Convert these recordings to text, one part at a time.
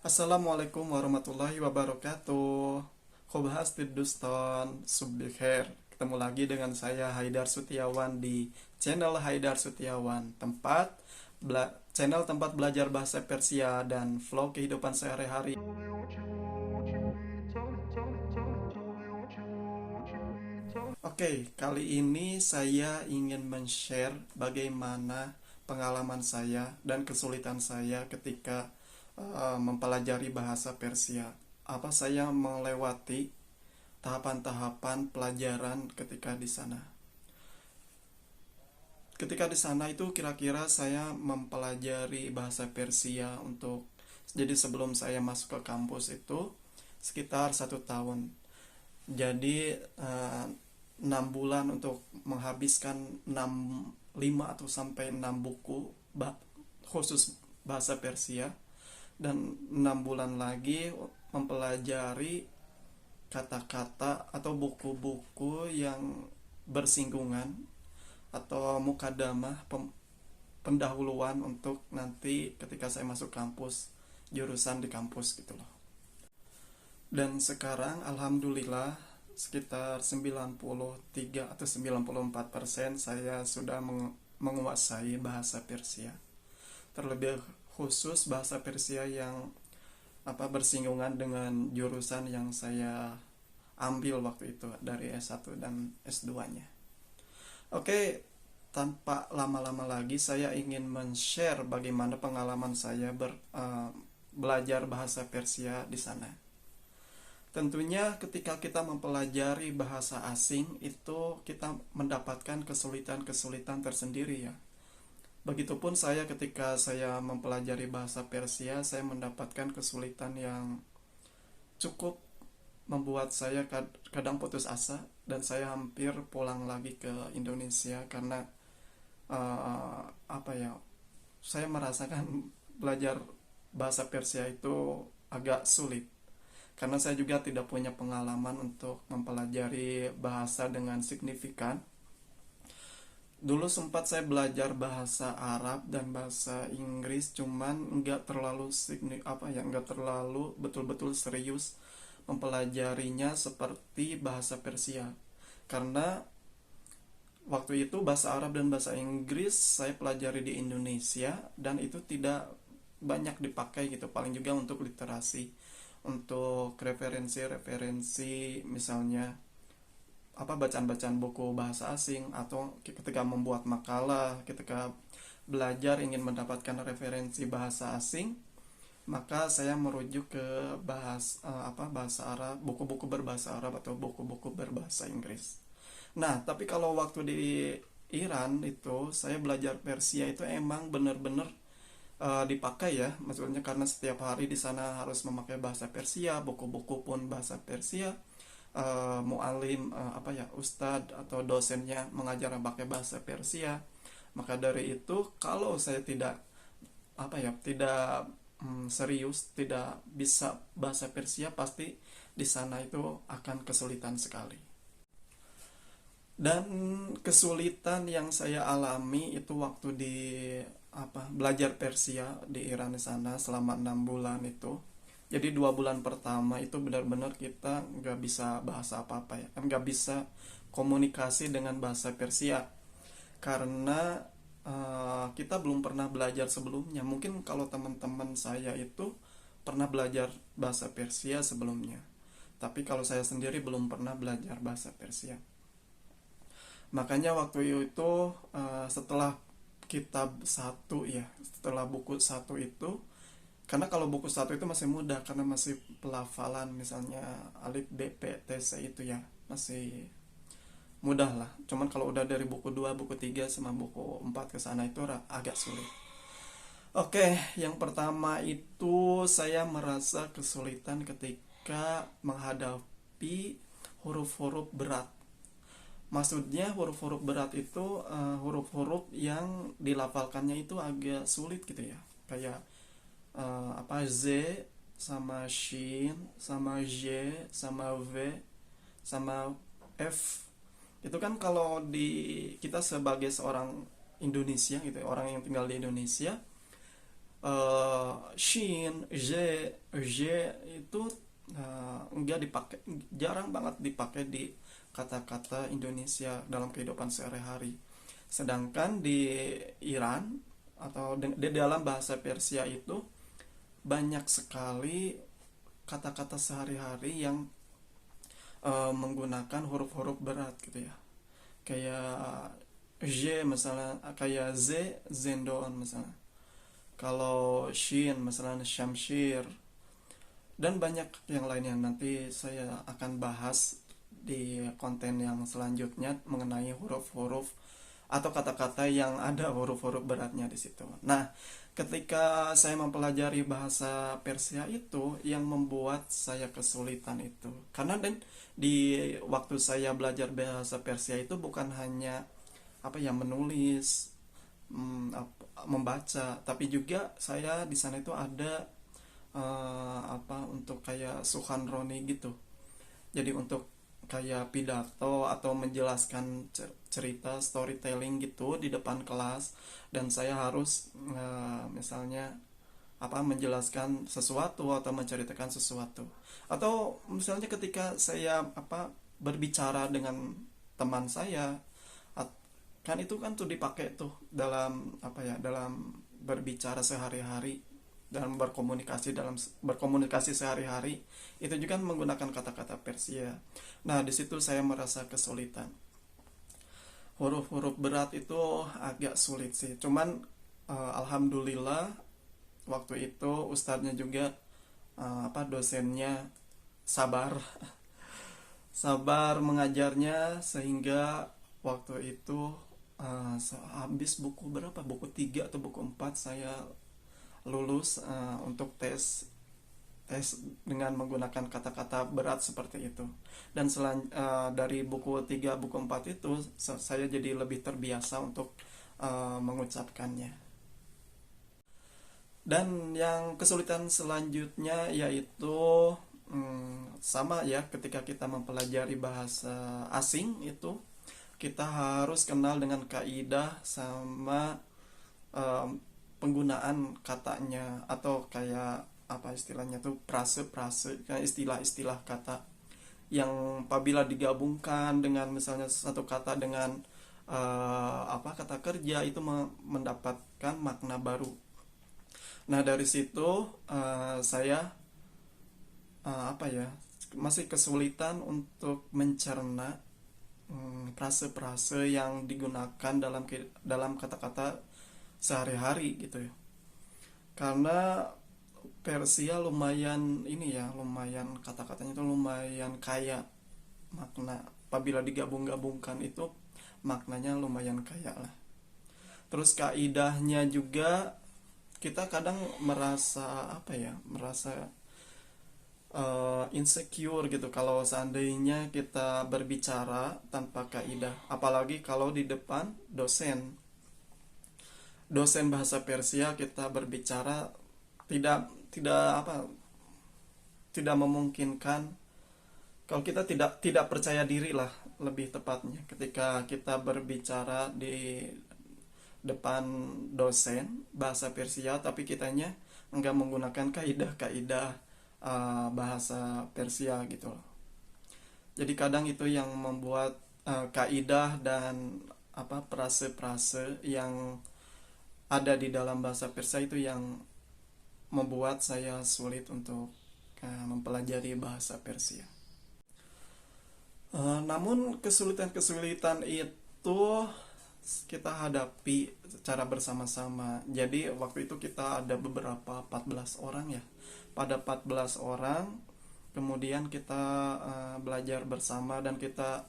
Assalamualaikum warahmatullahi wabarakatuh. Khobahas Tiduston Subbikher. Ketemu lagi dengan saya Haidar Sutiawan di channel Haidar Sutiawan, channel tempat belajar bahasa Persia dan vlog kehidupan sehari-hari. Oke, kali ini saya ingin men-share bagaimana pengalaman saya dan kesulitan saya ketika mempelajari bahasa Persia. Apa saya melewati tahapan-tahapan pelajaran ketika di sana. Ketika di sana itu kira-kira saya mempelajari bahasa Persia untuk jadi sebelum saya masuk ke kampus itu sekitar 1 tahun. Jadi 6 bulan untuk menghabiskan 5 atau sampai 6 buku khusus bahasa Persia, dan 6 bulan lagi mempelajari kata-kata atau buku-buku yang bersinggungan atau mukadamah, pendahuluan untuk nanti ketika saya masuk kampus, jurusan di kampus gitu loh. Dan sekarang alhamdulillah sekitar 93 atau 94% saya sudah menguasai bahasa Persia. Terlebih khusus bahasa Persia yang bersinggungan dengan jurusan yang saya ambil waktu itu dari S1 dan S2-nya. Oke, tanpa lama-lama lagi saya ingin men-share bagaimana pengalaman saya belajar bahasa Persia di sana. Tentunya ketika kita mempelajari bahasa asing itu kita mendapatkan kesulitan-kesulitan tersendiri ya. Begitupun saya ketika saya mempelajari bahasa Persia, saya mendapatkan kesulitan yang cukup membuat saya kadang putus asa dan saya hampir pulang lagi ke Indonesia karena saya merasakan belajar bahasa Persia itu agak sulit karena saya juga tidak punya pengalaman untuk mempelajari bahasa dengan signifikan. Dulu sempat saya belajar bahasa Arab dan bahasa Inggris, cuman nggak terlalu betul-betul serius mempelajarinya seperti bahasa Persia. Karena waktu itu bahasa Arab dan bahasa Inggris saya pelajari di Indonesia dan itu tidak banyak dipakai gitu, paling juga untuk literasi, untuk referensi-referensi misalnya bacaan-bacaan buku bahasa asing, atau ketika membuat makalah, ketika belajar ingin mendapatkan referensi bahasa asing, maka saya merujuk ke bahasa Arab, buku-buku berbahasa Arab atau buku-buku berbahasa Inggris. Nah, tapi kalau waktu di Iran itu saya belajar Persia itu emang bener-bener dipakai ya, maksudnya karena setiap hari di sana harus memakai bahasa Persia, buku-buku pun bahasa Persia, mualim ustadz atau dosennya mengajar pakai bahasa Persia. Maka dari itu kalau saya tidak serius, tidak bisa bahasa Persia, pasti di sana itu akan kesulitan sekali. Dan kesulitan yang saya alami itu waktu di belajar Persia di Iran di sana selama 6 bulan itu. Jadi 2 bulan pertama itu benar-benar kita nggak bisa bahasa apa-apa ya, nggak bisa komunikasi dengan bahasa Persia karena kita belum pernah belajar sebelumnya. Mungkin kalau teman-teman saya itu pernah belajar bahasa Persia sebelumnya, tapi kalau saya sendiri belum pernah belajar bahasa Persia. Makanya waktu itu setelah setelah buku satu itu, karena kalau buku satu itu masih mudah karena masih pelafalan, misalnya alif b p t c itu ya masih mudah lah. Cuman kalau udah dari buku 2, buku 3 sama buku 4 ke sana itu agak sulit. Oke, yang pertama itu saya merasa kesulitan ketika menghadapi huruf-huruf berat. Maksudnya huruf-huruf berat itu huruf-huruf yang dilafalkannya itu agak sulit gitu ya. Kayak Z sama Shin sama J sama V sama F. Itu kan kalau kita sebagai seorang Indonesia gitu, orang yang tinggal di Indonesia, Shin, Z itu enggak dipakai, jarang banget dipakai di kata-kata Indonesia dalam kehidupan sehari-hari. Sedangkan di Iran atau di dalam bahasa Persia itu banyak sekali kata-kata sehari-hari yang menggunakan huruf-huruf berat gitu ya. Kayak Z misalnya, kayak Zendon misalnya. Kalau Shin misalnya Syamshir, dan banyak yang lainnya. Nanti saya akan bahas di konten yang selanjutnya mengenai huruf-huruf atau kata-kata yang ada huruf-huruf beratnya di situ. Nah, ketika saya mempelajari bahasa Persia itu yang membuat saya kesulitan itu. Karena di waktu saya belajar bahasa Persia itu bukan hanya apa ya, menulis, membaca, tapi juga saya di sana itu ada apa, untuk kayak Suhanroni gitu. Jadi untuk kayak pidato atau menjelaskan cerita storytelling gitu di depan kelas, dan saya harus misalnya apa, menjelaskan sesuatu atau menceritakan sesuatu, atau misalnya ketika saya apa, berbicara dengan teman saya, kan itu kan tuh dipakai tuh dalam apa ya, dalam berbicara sehari-hari, dalam berkomunikasi sehari-hari, itu juga menggunakan kata-kata Persia. Nah, di situ saya merasa kesulitan. Huruf-huruf berat itu agak sulit sih. Cuman alhamdulillah waktu itu ustadznya juga apa, dosennya sabar sabar mengajarnya, sehingga waktu itu habis buku berapa, buku 3 atau buku 4 saya lulus untuk tes tes dengan menggunakan kata-kata berat seperti itu. Dan dari buku 3 buku 4 itu saya jadi lebih terbiasa untuk mengucapkannya. Dan yang kesulitan selanjutnya yaitu sama ya, ketika kita mempelajari bahasa asing itu kita harus kenal dengan kaidah sama penggunaan katanya, atau kayak apa istilahnya tuh, prase-prase, kayak istilah-istilah kata yang apabila digabungkan dengan misalnya satu kata dengan apa, kata kerja itu mendapatkan makna baru. Nah, dari situ saya apa ya, masih kesulitan untuk mencerna frase-frase yang digunakan dalam kata-kata sehari-hari gitu ya. Karena Persia lumayan ini ya, lumayan kata-katanya itu lumayan kaya makna. Apabila digabung-gabungkan itu maknanya lumayan kaya lah. Terus kaidahnya juga kita kadang merasa apa ya, merasa insecure gitu kalau seandainya kita berbicara tanpa kaidah, apalagi kalau di depan dosen bahasa Persia kita berbicara tidak tidak apa, tidak memungkinkan, kalau kita tidak percaya diri lah lebih tepatnya, ketika kita berbicara di depan dosen bahasa Persia tapi kitanya enggak menggunakan kaidah-kaidah bahasa Persia gitu loh. Jadi kadang itu yang membuat kaidah dan apa, frase-frase yang ada di dalam bahasa Persia itu yang membuat saya sulit untuk mempelajari bahasa Persia. Namun kesulitan-kesulitan itu kita hadapi secara bersama-sama. Jadi waktu itu kita ada beberapa 14 orang ya. Pada 14 orang kemudian kita belajar bersama, dan kita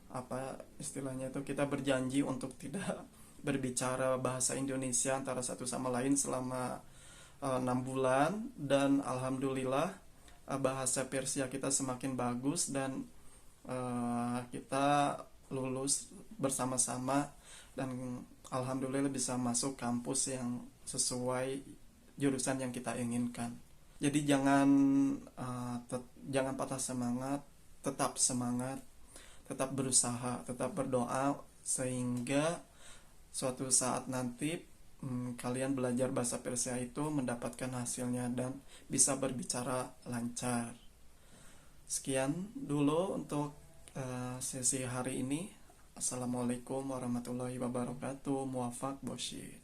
apa istilahnya itu, kita berjanji untuk tidak berbicara bahasa Indonesia antara satu sama lain selama 6 bulan. Dan alhamdulillah bahasa Persia kita semakin bagus, dan kita lulus bersama-sama, dan alhamdulillah bisa masuk kampus yang sesuai jurusan yang kita inginkan. Jadi jangan patah semangat, tetap berusaha, tetap berdoa, sehingga suatu saat nanti kalian belajar bahasa Persia itu mendapatkan hasilnya dan bisa berbicara lancar. Sekian dulu untuk sesi hari ini. Assalamualaikum warahmatullahi wabarakatuh. Muwafaq Boshid.